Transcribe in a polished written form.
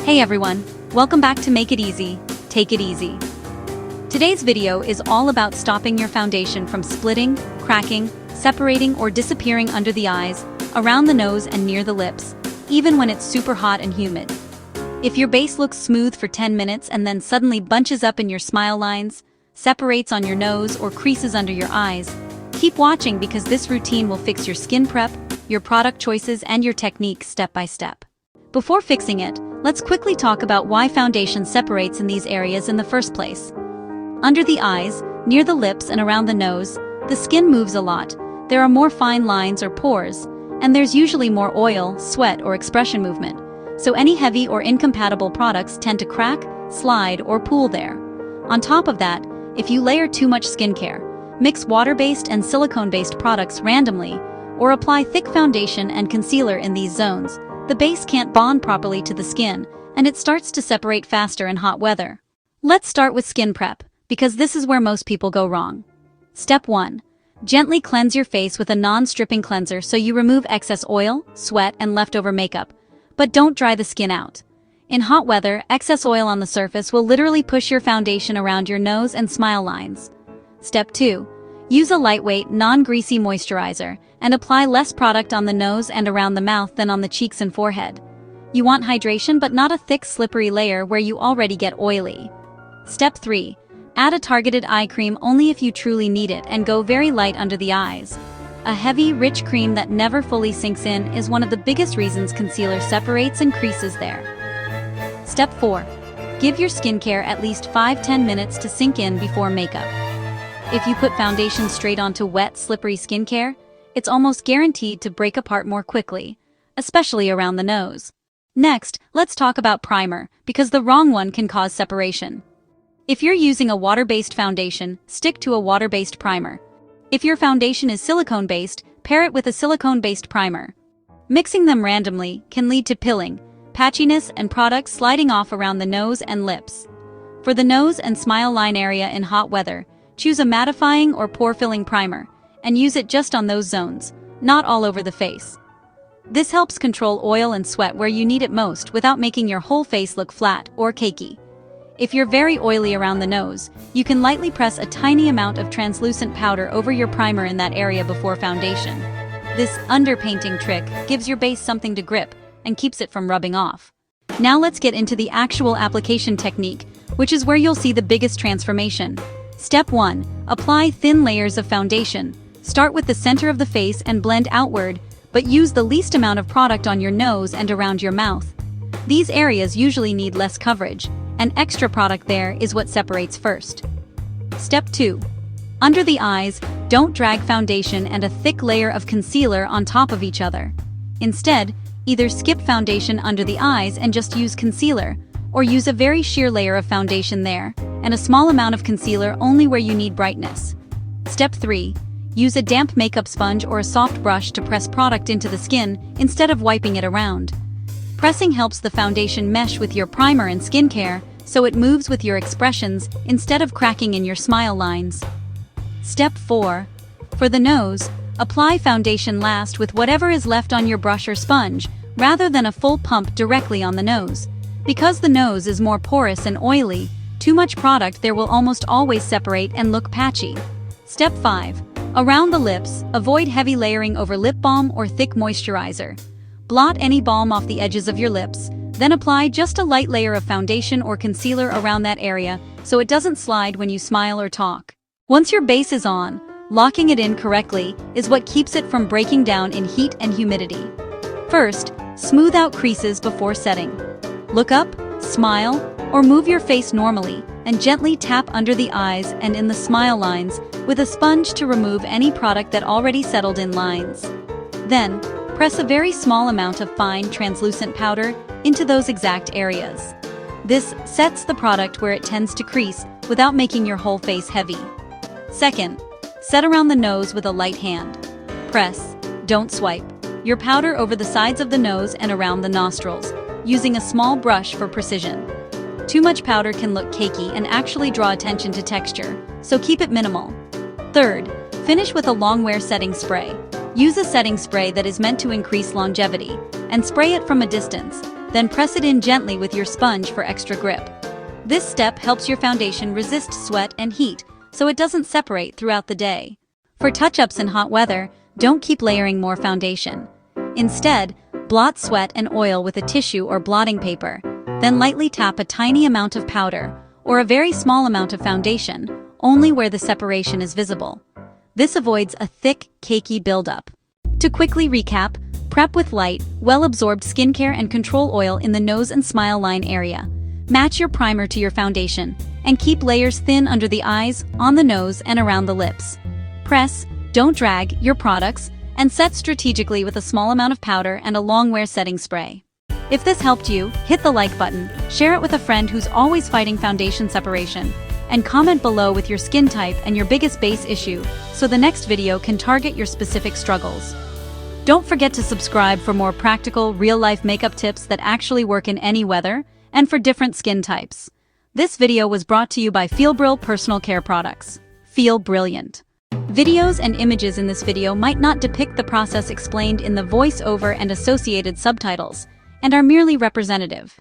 Hey everyone, welcome back to Make It Easy, Take It Easy. Today's video is all about stopping your foundation from splitting, cracking, separating, or disappearing under the eyes, around the nose and near the lips, even when it's super hot and humid. If your base looks smooth for 10 minutes and then suddenly bunches up in your smile lines, separates on your nose, or creases under your eyes, keep watching because this routine will fix your skin prep, your product choices, and your technique step by step. Before fixing it, let's quickly talk about why foundation separates in these areas in the first place. Under the eyes, near the lips, and around the nose, the skin moves a lot. There are more fine lines or pores, and there's usually more oil, sweat, or expression movement. So any heavy or incompatible products tend to crack, slide, or pool there. On top of that, if you layer too much skincare, mix water-based and silicone-based products randomly, or apply thick foundation and concealer in these zones, the base can't bond properly to the skin, and it starts to separate faster in hot weather. Let's start with skin prep, because this is where most people go wrong. Step 1. Gently cleanse your face with a non-stripping cleanser so you remove excess oil, sweat, and leftover makeup. But don't dry the skin out. In hot weather, excess oil on the surface will literally push your foundation around your nose and smile lines. Step 2. Use a lightweight, non-greasy moisturizer, and apply less product on the nose and around the mouth than on the cheeks and forehead. You want hydration but not a thick, slippery layer where you already get oily. Step 3. Add a targeted eye cream only if you truly need it and go very light under the eyes. A heavy, rich cream that never fully sinks in is one of the biggest reasons concealer separates and creases there. Step 4. Give your skincare at least 5-10 minutes to sink in before makeup. If you put foundation straight onto wet, slippery skincare, it's almost guaranteed to break apart more quickly, especially around the nose. Next, let's talk about primer, because the wrong one can cause separation. If you're using a water-based foundation, stick to a water-based primer. If your foundation is silicone-based, pair it with a silicone-based primer. Mixing them randomly can lead to pilling, patchiness, and products sliding off around the nose and lips. For the nose and smile line area in hot weather, choose a mattifying or pore-filling primer, and use it just on those zones, not all over the face. This helps control oil and sweat where you need it most without making your whole face look flat or cakey. If you're very oily around the nose, you can lightly press a tiny amount of translucent powder over your primer in that area before foundation. This underpainting trick gives your base something to grip and keeps it from rubbing off. Now let's get into the actual application technique, which is where you'll see the biggest transformation. Step 1. Apply thin layers of foundation. Start with the center of the face and blend outward, but use the least amount of product on your nose and around your mouth. These areas usually need less coverage, and extra product there is what separates first. Step 2. Under the eyes, don't drag foundation and a thick layer of concealer on top of each other. Instead, either skip foundation under the eyes and just use concealer, or use a very sheer layer of foundation there, and a small amount of concealer only where you need brightness. Step 3. Use a damp makeup sponge or a soft brush to press product into the skin instead of wiping it around. Pressing helps the foundation mesh with your primer and skincare, so it moves with your expressions instead of cracking in your smile lines. Step 4. For the nose, apply foundation last with whatever is left on your brush or sponge, rather than a full pump directly on the nose. Because the nose is more porous and oily, too much product there will almost always separate and look patchy. Step 5. Around the lips, avoid heavy layering over lip balm or thick moisturizer. Blot any balm off the edges of your lips, then apply just a light layer of foundation or concealer around that area so it doesn't slide when you smile or talk. Once your base is on, locking it in correctly is what keeps it from breaking down in heat and humidity. First, smooth out creases before setting. Look up, smile, or move your face normally, and gently tap under the eyes and in the smile lines with a sponge to remove any product that already settled in lines. Then, press a very small amount of fine, translucent powder into those exact areas. This sets the product where it tends to crease without making your whole face heavy. Second, set around the nose with a light hand. Press, don't swipe, your powder over the sides of the nose and around the nostrils, using a small brush for precision. Too much powder can look cakey and actually draw attention to texture, so keep it minimal. Third, finish with a long-wear setting spray. Use a setting spray that is meant to increase longevity, and spray it from a distance. then press it in gently with your sponge for extra grip. This step helps your foundation resist sweat and heat, so it doesn't separate throughout the day. For touch-ups in hot weather, don't keep layering more foundation. Instead, blot sweat and oil with a tissue or blotting paper, then lightly tap a tiny amount of powder or a very small amount of foundation, only where the separation is visible. This avoids a thick, cakey buildup. To quickly recap, prep with light, well-absorbed skincare and control oil in the nose and smile line area. Match your primer to your foundation, and keep layers thin under the eyes, on the nose, and around the lips. Press, don't drag, your products, and set strategically with a small amount of powder and a long-wear setting spray. If this helped you, hit the like button, share it with a friend who's always fighting foundation separation, and comment below with your skin type and your biggest base issue so the next video can target your specific struggles. Don't forget to subscribe for more practical, real-life makeup tips that actually work in any weather and for different skin types. This video was brought to you by Feelbrill Personal Care Products. Feel brilliant. Videos and images in this video might not depict the process explained in the voice-over and associated subtitles, and are merely representative.